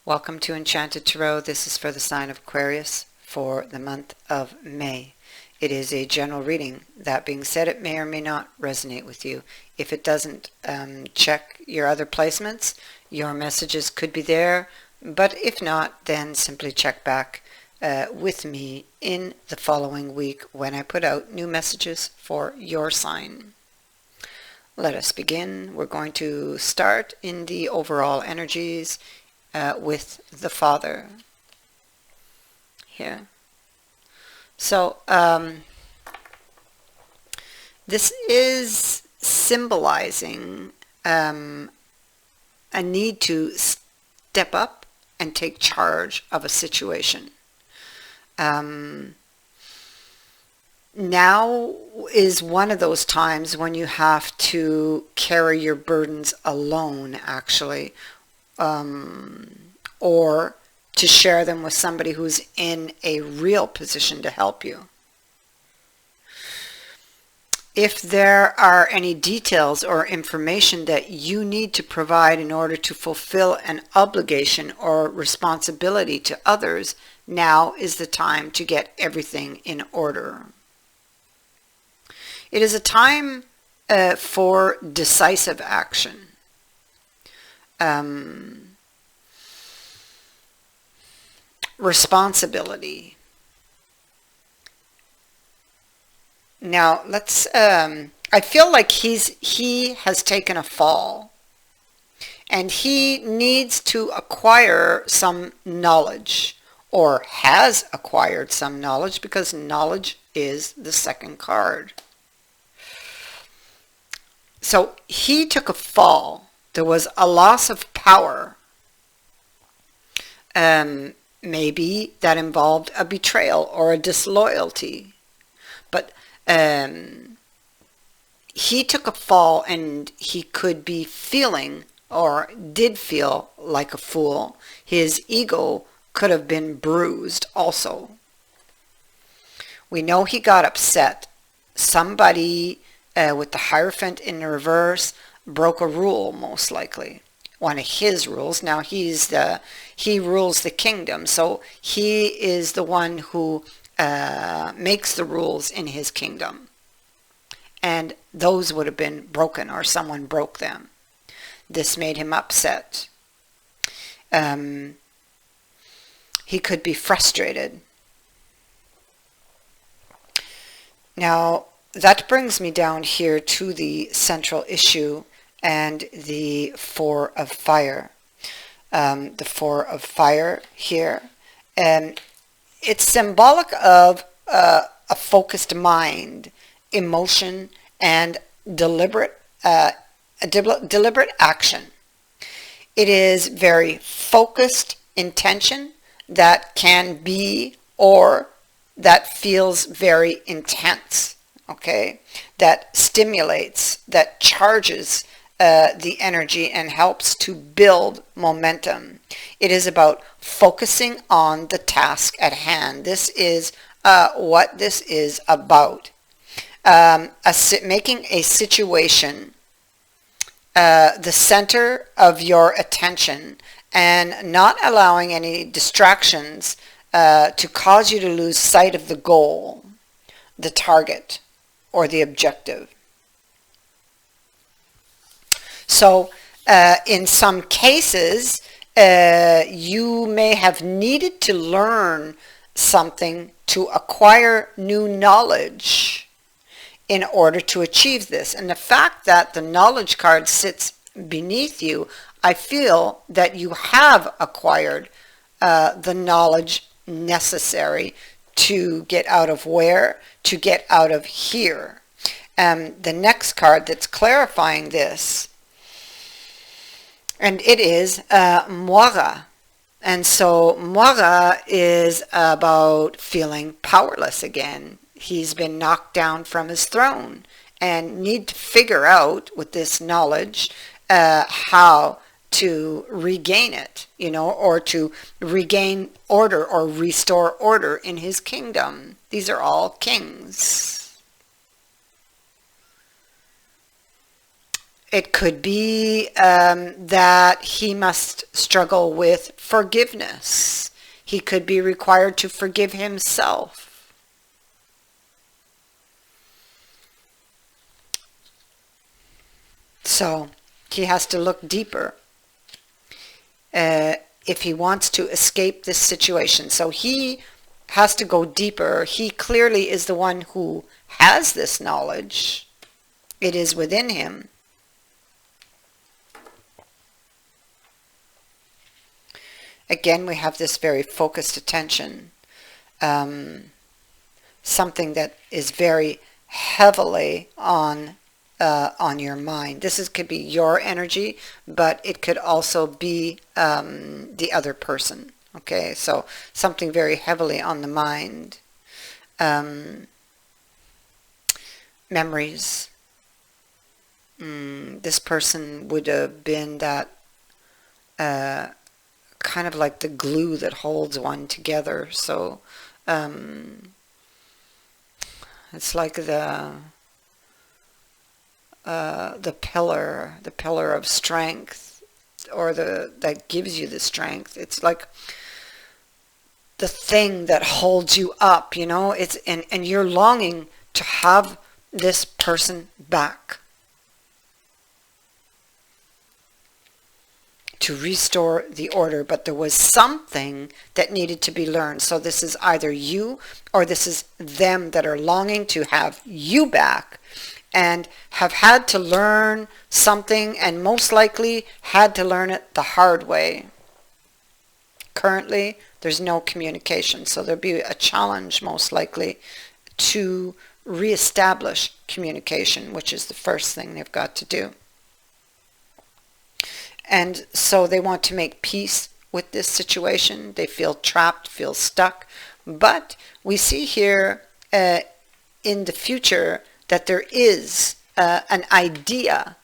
Welcome to Enchanted Tarot. This is for the sign of Aquarius for the month of May. It is a general reading. That being said, it may or may not resonate with you. If it doesn't, check your other placements. Your messages could be there, but if not, then simply check back with me in the following week when I put out new messages for your sign. Let us begin. We're going to start in the overall energies with the Father here. So this is symbolizing a need to step up and take charge of a situation. Now is one of those times when you have to carry your burdens alone, actually, or to share them with somebody who's in a real position to help you. If there are any details or information that you need to provide in order to fulfill an obligation or responsibility to others, now is the time to get everything in order. It is a time for decisive action. Responsibility. Now let's I feel like he has taken a fall and he needs to acquire some knowledge, or has acquired some knowledge, because knowledge is the second card. So he took a fall. There was a loss of power. Maybe that involved a betrayal or a disloyalty. But he took a fall, and he could be feeling, or did feel, like a fool. His ego could have been bruised also. We know he got upset. Somebody with the Hierophant in the reverse broke a rule, most likely. One of his rules. Now he rules the kingdom, so he is the one who makes the rules in his kingdom. And those would have been broken, or someone broke them. This made him upset. He could be frustrated. Now, that brings me down here to the central issue and the Four of Fire. The Four of Fire here. It's symbolic of a focused mind, emotion, and deliberate action. It is very focused intention that can be, or that feels very intense, okay? That stimulates, that charges the energy and helps to build momentum. It is about focusing on the task at hand. This is what this is about. Making a situation the center of your attention, and not allowing any distractions to cause you to lose sight of the goal, the target, or the objective. So in some cases, you may have needed to learn something, to acquire new knowledge in order to achieve this. And the fact that the knowledge card sits beneath you, I feel that you have acquired the knowledge necessary to get out of where? To get out of here. The next card that's clarifying this, and it is Moira. And so Moira is about feeling powerless again. He's been knocked down from his throne and need to figure out, with this knowledge, how to regain it, or to regain order or restore order in his kingdom. These are all kings. It could be that he must struggle with forgiveness. He could be required to forgive himself. So he has to look deeper if he wants to escape this situation. So he has to go deeper. He clearly is the one who has this knowledge. It is within him. Again, we have this very focused attention, something that is very heavily on your mind. Could be your energy, but it could also be the other person. Okay, so something very heavily on the mind. Memories. This person would have been that kind of like the glue that holds one together. So it's like the pillar of strength, or that gives you the strength. It's like the thing that holds you up, it's and you're longing to have this person back, to restore the order, but there was something that needed to be learned. So this is either you or this is them that are longing to have you back and have had to learn something, and most likely had to learn it the hard way. Currently, there's no communication, so there'll be a challenge most likely to reestablish communication, which is the first thing they've got to do. And so they want to make peace with this situation. They feel trapped, feel stuck. But we see here in the future that there is an idea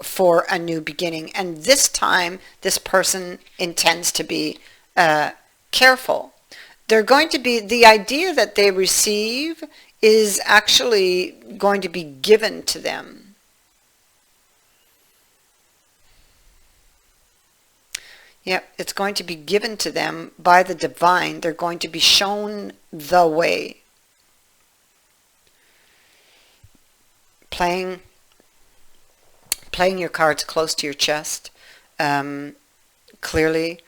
for a new beginning. And this time, this person intends to be careful. They're going to be, the idea that they receive is actually going to be given to them. Yep, it's going to be given to them by the divine. They're going to be shown the way. Playing your cards close to your chest, clearly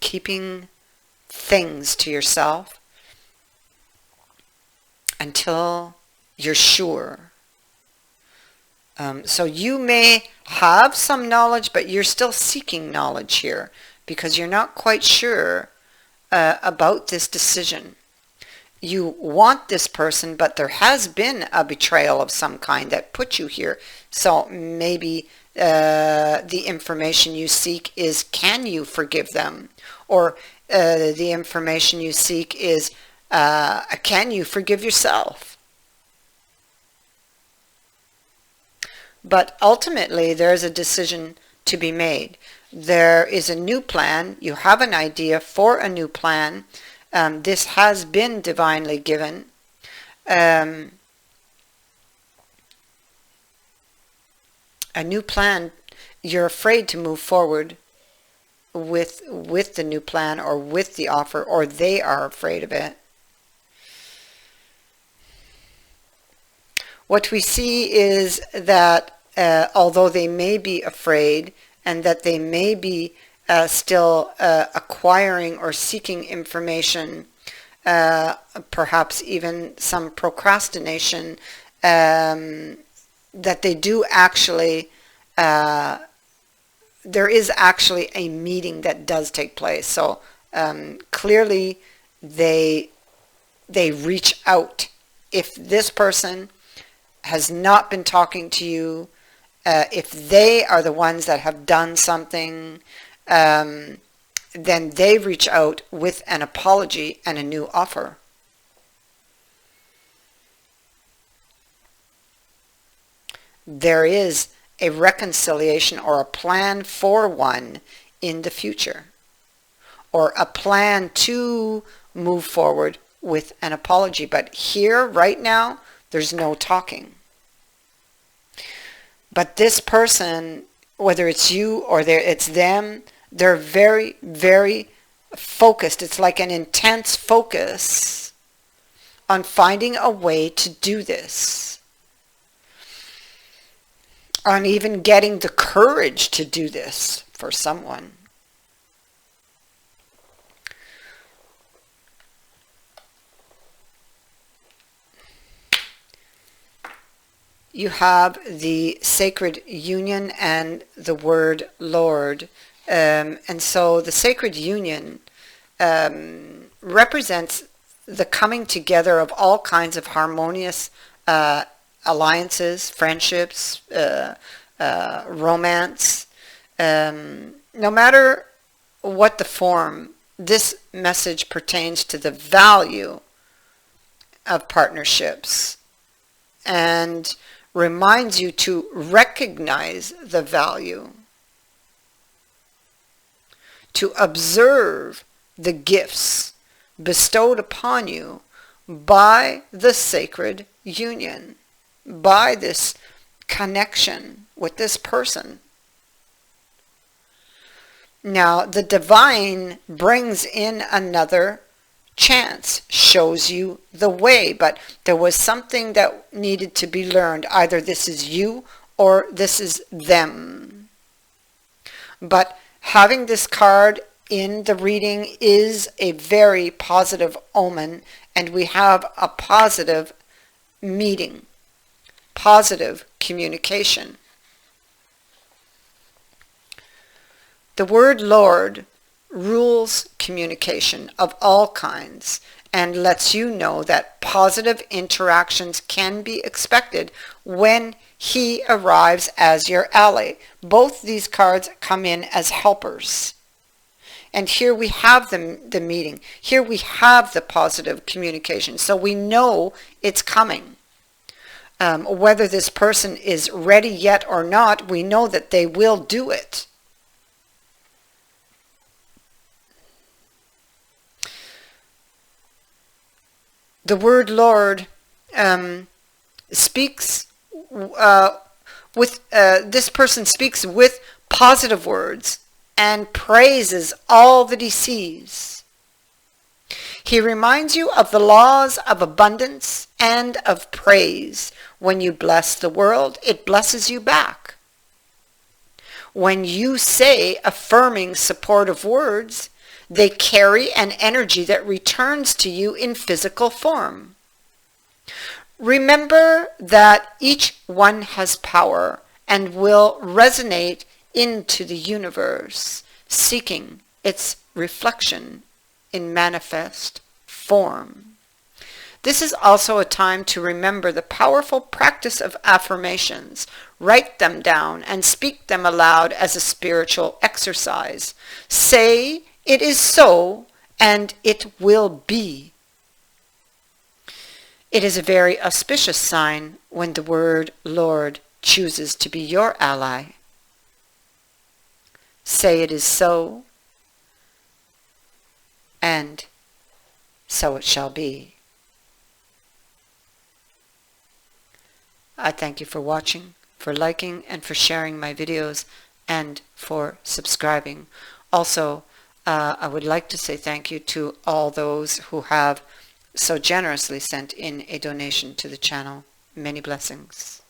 keeping things to yourself until you're sure. So you may have some knowledge, but you're still seeking knowledge here because you're not quite sure about this decision. You want this person, but there has been a betrayal of some kind that put you here. So maybe the information you seek is, can you forgive them? Or the information you seek is, can you forgive yourself? But ultimately, there's a decision to be made. There is a new plan. You have an idea for a new plan. This has been divinely given. A new plan. You're afraid to move forward with the new plan or with the offer, or they are afraid of it. What we see is that although they may be afraid and that they may be still acquiring or seeking information, perhaps even some procrastination, that they do actually, there is actually a meeting that does take place. So clearly they reach out. If this person has not been talking to you, if they are the ones that have done something, then they reach out with an apology and a new offer. There is a reconciliation or a plan for one in the future, or a plan to move forward with an apology. But here, right now, there's no talking. But this person, whether it's you or it's them, they're very, very focused. It's like an intense focus on finding a way to do this, on even getting the courage to do this for someone. You have the sacred union and the word Lord. And so the sacred union represents the coming together of all kinds of harmonious alliances, friendships, romance. No matter what the form, this message pertains to the value of partnerships and reminds you to recognize the value, to observe the gifts bestowed upon you by the sacred union, by this connection with this person. Now, the divine brings in another chance, shows you the way, but there was something that needed to be learned. Either this is you or this is them. But having this card in the reading is a very positive omen, and we have a positive meeting, positive communication. The word Lord rules communication of all kinds and lets you know that positive interactions can be expected when he arrives as your ally. Both these cards come in as helpers. And here we have the meeting. Here we have the positive communication. So we know it's coming. Whether this person is ready yet or not, we know that they will do it. The word Lord speaks this person speaks with positive words and praises all that he sees. He reminds you of the laws of abundance and of praise. When you bless the world, it blesses you back. When you say affirming, supportive words, they carry an energy that returns to you in physical form. Remember that each one has power and will resonate into the universe, seeking its reflection in manifest form. This is also a time to remember the powerful practice of affirmations. Write them down and speak them aloud as a spiritual exercise. Say, "It is so, and it will be." It is a very auspicious sign when the word Lord chooses to be your ally. Say it is so, and so it shall be. I thank you for watching, for liking, and for sharing my videos, and for subscribing. Also, I would like to say thank you to all those who have so generously sent in a donation to the channel. Many blessings.